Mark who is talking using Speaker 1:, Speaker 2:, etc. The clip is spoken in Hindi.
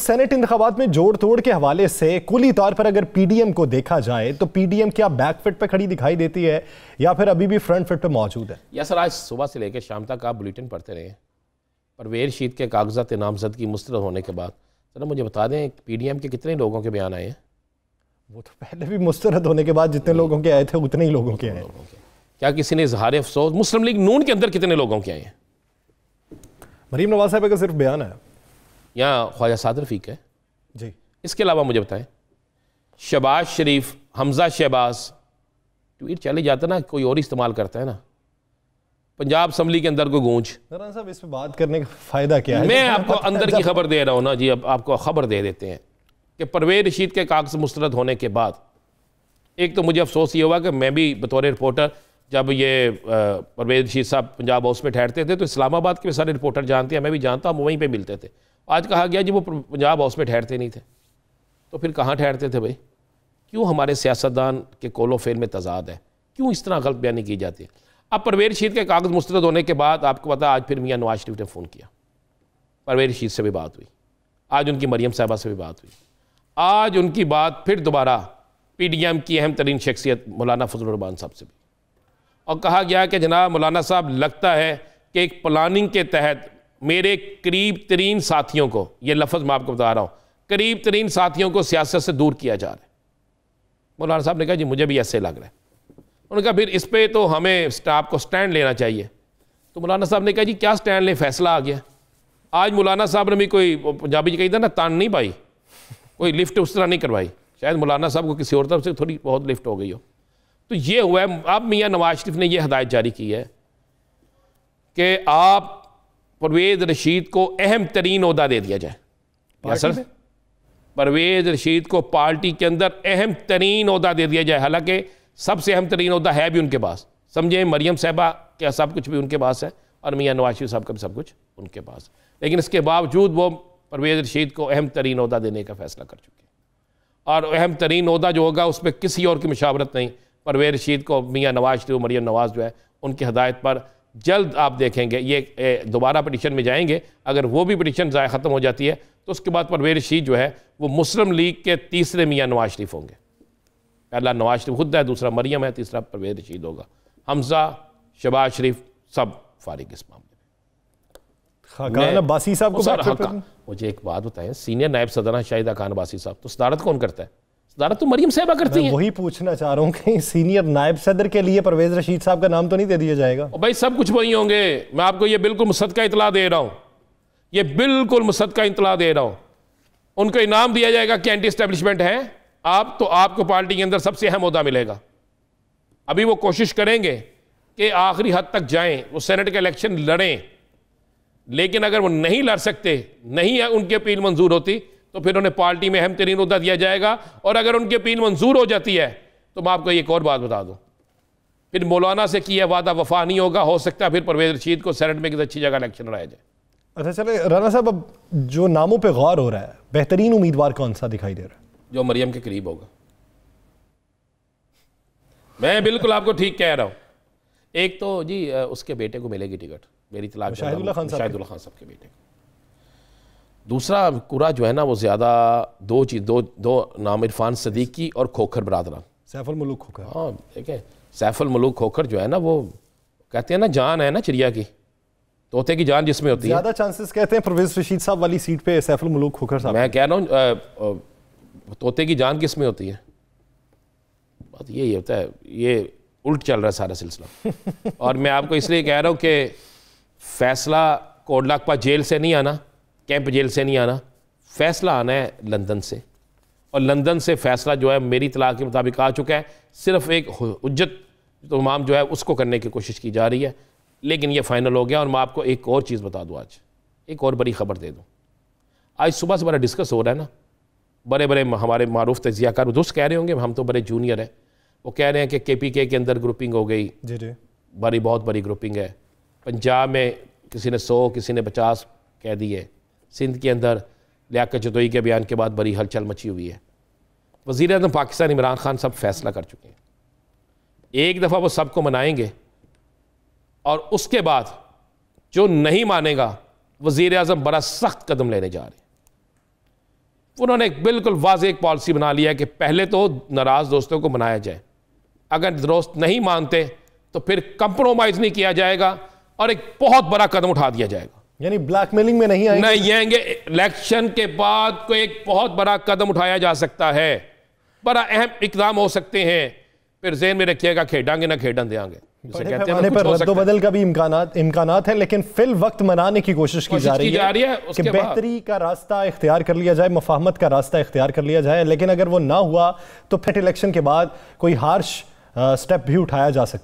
Speaker 1: सेनेट इंतखाबात में जोड़ तोड़ के हवाले से कुली तौर पर अगर पीडीएम को देखा जाए तो पीडीएम क्या बैक फिट पे खड़ी दिखाई देती है या फिर अभी भी फ्रंट फिट पे मौजूद है?
Speaker 2: या सर, आज सुबह से लेकर शाम तक आप बुलेटिन पढ़ते रहे, परवेज़ शीत के कागजात नामजदगी मुस्तरद होने के बाद सर मुझे बता दें पीडीएम के कितने लोगों के बयान आए हैं?
Speaker 1: वो तो पहले भी मुस्तरद होने के बाद जितने लोगों के आए थे उतने ही लोगों के आए।
Speaker 2: क्या किसी ने इजहार अफसोस मुस्लिम लीग नून के अंदर कितने लोगों के आए हैं?
Speaker 1: मरीम नवाज साहब का सिर्फ बयान है
Speaker 2: या ख्वाजा साद रफीक है
Speaker 1: जी।
Speaker 2: इसके अलावा मुझे बताएं, शहबाज शरीफ, हमजा शहबाज, ट्वीट चले जाता ना, कोई और इस्तेमाल करता है ना। पंजाब असम्बली के अंदर कोई गूंज।
Speaker 1: साहब इस पे बात करने का फायदा क्या है?
Speaker 2: मैं आपको अंदर की खबर दे रहा हूँ ना जी। अब आपको खबर दे देते हैं कि परवेज़ रशीद के कागज मुस्तरद होने के बाद एक तो मुझे अफसोस ये हुआ कि मैं भी बतौर रिपोर्टर, जब ये परवेज़ रशीद साहब पंजाब हाउस में ठहरते थे तो इस्लामाबाद के सारे रिपोर्टर जानते हैं, मैं भी जानता हूँ, वहीं पे मिलते थे। आज कहा गया जी वो पंजाब हाउस में ठहरते नहीं थे, तो फिर कहाँ ठहरते थे भाई? क्यों हमारे सियासतदान के कोलो फेल में तजाद है? क्यों इस तरह गलत बयानी की जाती है? अब परवेज़ रशीद के कागज़ मुस्तरद होने के बाद आपको पता आज फिर मियाँ नवाज शरीफ ने फ़ोन किया, परवेज़ रशीद से भी बात हुई, आज उनकी मरियम साहबा से भी बात हुई, आज उनकी बात फिर दोबारा पीडीएम की अहम तरीन शख्सियत मौलाना फजल रहमान साहब से भी, और कहा गया कि जनाब मौलाना साहब लगता है कि एक प्लानिंग के तहत मेरे करीब तरीन साथियों को, ये लफ्ज़ मैं आपको बता रहा हूँ, करीब तरीन साथियों को सियासत से दूर किया जा रहा है। मौलाना साहब ने कहा जी मुझे भी ऐसे लग रहा है। उन्होंने कहा फिर इस पर तो हमें स्टाफ को स्टैंड लेना चाहिए। तो मौलाना साहब ने कहा जी क्या स्टैंड लें, फैसला आ गया। आज मौलाना साहब ने भी कोई पंजाबी जी कही था ना, तान नहीं पाई, कोई लिफ्ट उस तरह नहीं करवाई। शायद मौलाना साहब को किसी और तरफ से थोड़ी बहुत लिफ्ट हो गई हो। तो ये हुआ है। अब मियाँ नवाज शरीफ ने यह हदायत जारी की है कि आप परवेज़ रशीद को अहम तरीन ओहदा दे दिया जाए। या सर, परवेज़ रशीद को पार्टी के अंदर अहम तरीन ओहदा दे दिया जाए। हालांकि सबसे अहम तरीन ओहदा है भी उनके पास, समझे, मरियम साहबा क्या सब कुछ भी उनके पास है और मियाँ नवाज शरीफ साहब का भी सब कुछ उनके पास, लेकिन इसके बावजूद वो परवेज़ रशीद को अहम तरीन ओहदा देने का फैसला कर चुके हैं। और अहम तरीन ओहदा जो होगा उसमें किसी और की मशावरत नहीं, परवेज़ रशीद को मियाँ नवाज शरीफ, मरियम नवाज जो है उनकी हदायत पर जल्द आप देखेंगे ये दोबारा पिटीशन में जाएंगे। अगर वो भी पिटीशन ख़त्म हो जाती है तो उसके बाद परवेज़ रशीद जो है वो मुस्लिम लीग के तीसरे मियाँ नवाज शरीफ होंगे। पहला नवाज शरीफ खुद है, दूसरा मरियम है, तीसरा परवेज़ रशीद होगा। हमजा, शहबाज शरीफ सब फारिग इस मामले में।
Speaker 1: अब्बासी साहब को
Speaker 2: मुझे एक बात बताएं, सीनियर नायब सदर शाहिदा खान अब्बासी साहब, तो सदारत कौन करता है? सदारत तो मरियम साहबा करती है।
Speaker 1: वही पूछना चाह रहा हूँ कि सीनियर नायब सदर के लिए परवेज़ रशीद साहब का नाम तो नहीं दे दिया जाएगा?
Speaker 2: भाई सब कुछ वही होंगे। मैं आपको ये बिल्कुल मुसद्दका इतला दे रहा हूँ, ये बिल्कुल मुसद्दका इतला दे रहा हूँ। उनको इनाम दिया जाएगा कि एंटी एस्टेब्लिशमेंट है आप, तो आपको पार्टी के अंदर सबसे अहम ओहदा मिलेगा। अभी वो कोशिश करेंगे कि आखिरी हद तक जाएं, वो सेनेट का इलेक्शन लड़ें, लेकिन अगर वो नहीं लड़ सकते, नहीं उनकी अपील मंजूर होती, तो फिर उन्हें पार्टी में अहम तरीन ओहदा दिया जाएगा। और अगर उनकी अपील मंजूर हो जाती है तो मैं आपको एक और बात बता दूं, फिर मौलाना से किया वादा वफा नहीं होगा। हो सकता है फिर परवेज़ रशीद को सेनेट में किसी अच्छी जगह इलेक्शन लड़ाया जाए।
Speaker 1: अच्छा चले राना साहब, अब जो नामों पे गौर हो रहा है, बेहतरीन उम्मीदवार कौन सा दिखाई दे रहा है?
Speaker 2: जो मरियम के करीब होगा। मैं बिल्कुल आपको ठीक कह रहा हूँ। एक तो जी उसके बेटे को मिलेगी टिकट, मेरी तलाक,
Speaker 1: शाहिदुल्ला खान साहब
Speaker 2: के बेटे। दूसरा कुरा जो है ना वो ज़्यादा दो नाम, इरफान सदीकी और खोखर बरादरान,
Speaker 1: सैफुल मुलूक खोखर।
Speaker 2: हाँ देखें, सैफुल मुलूक खोखर जो है ना, वो कहते हैं ना जान है ना चिड़िया की, तोते की जान जिसमें होती है।
Speaker 1: ज़्यादा चांसेस कहते हैं परवेज़ रशीद साहब वाली सीट पे सैफुल मुलूक खोखर साहब।
Speaker 2: मैं कह रहा हूँ तोते की जान किस में होती है? बात यही होता है, ये उल्ट चल रहा है सारा सिलसिला। और मैं आपको इसलिए कह रहा हूँ कि फैसला कोटलाकपा जेल से नहीं आना, कैंप जेल से नहीं आना, फैसला आना है लंदन से। और लंदन से फैसला जो है मेरी इत्तला के मुताबिक आ चुका है। सिर्फ एक हुज्जत तमाम जो है उसको करने की कोशिश की जा रही है, लेकिन ये फाइनल हो गया। और मैं आपको एक और चीज़ बता दूँ, आज एक और बड़ी खबर दे दूँ। आज सुबह से बड़ा डिस्कस हो रहा है ना, बड़े बड़े हमारे मारूफ तजियाकार दोस्त कह रहे होंगे, हम तो बड़े जूनियर हैं, वो कह रहे हैं कि KPK के अंदर ग्रुपिंग हो गई।
Speaker 1: जी जी,
Speaker 2: बड़ी बहुत बड़ी ग्रुपिंग है। पंजाब में किसी ने 100, किसी ने 50 कह दिए। सिंध के अंदर लियाकत जदोई के बयान के बाद बड़ी हलचल मची हुई है। वज़ीर-ए-आज़म पाकिस्तान इमरान खान सब फैसला कर चुके हैं। एक दफ़ा वो सबको मनाएंगे और उसके बाद जो नहीं मानेगा वज़ीर-ए-आज़म बड़ा सख्त कदम लेने जा रहे हैं। उन्होंने एक बिल्कुल वाज़ेह एक पॉलिसी बना लिया है कि पहले तो नाराज़ दोस्तों को मनाया जाए, अगर दोस्त नहीं मानते तो फिर कंप्रोमाइज़ नहीं किया जाएगा और एक बहुत बड़ा कदम उठा दिया जाएगा।
Speaker 1: यानी ब्लैकमेलिंग में नहीं आएंगे?
Speaker 2: नहीं आएंगे। इलेक्शन के बाद कोई एक बहुत बड़ा कदम उठाया जा सकता है, बड़ा अहम इकदाम हो सकते हैं, फिर ज़हन में रखिएगा खेडांगे ना खेडन देंगे।
Speaker 1: पर रद्दोबदल का भी इम्कानात है, लेकिन फिल वक्त मनाने की कोशिश की जा रही है कि बेहतरी का रास्ता इख्तियार कर लिया जाए, मुफाहमत का रास्ता इख्तियार कर लिया जाए। लेकिन अगर वो ना हुआ तो फिर इलेक्शन के बाद कोई हार्श स्टेप भी उठाया जा सकता है।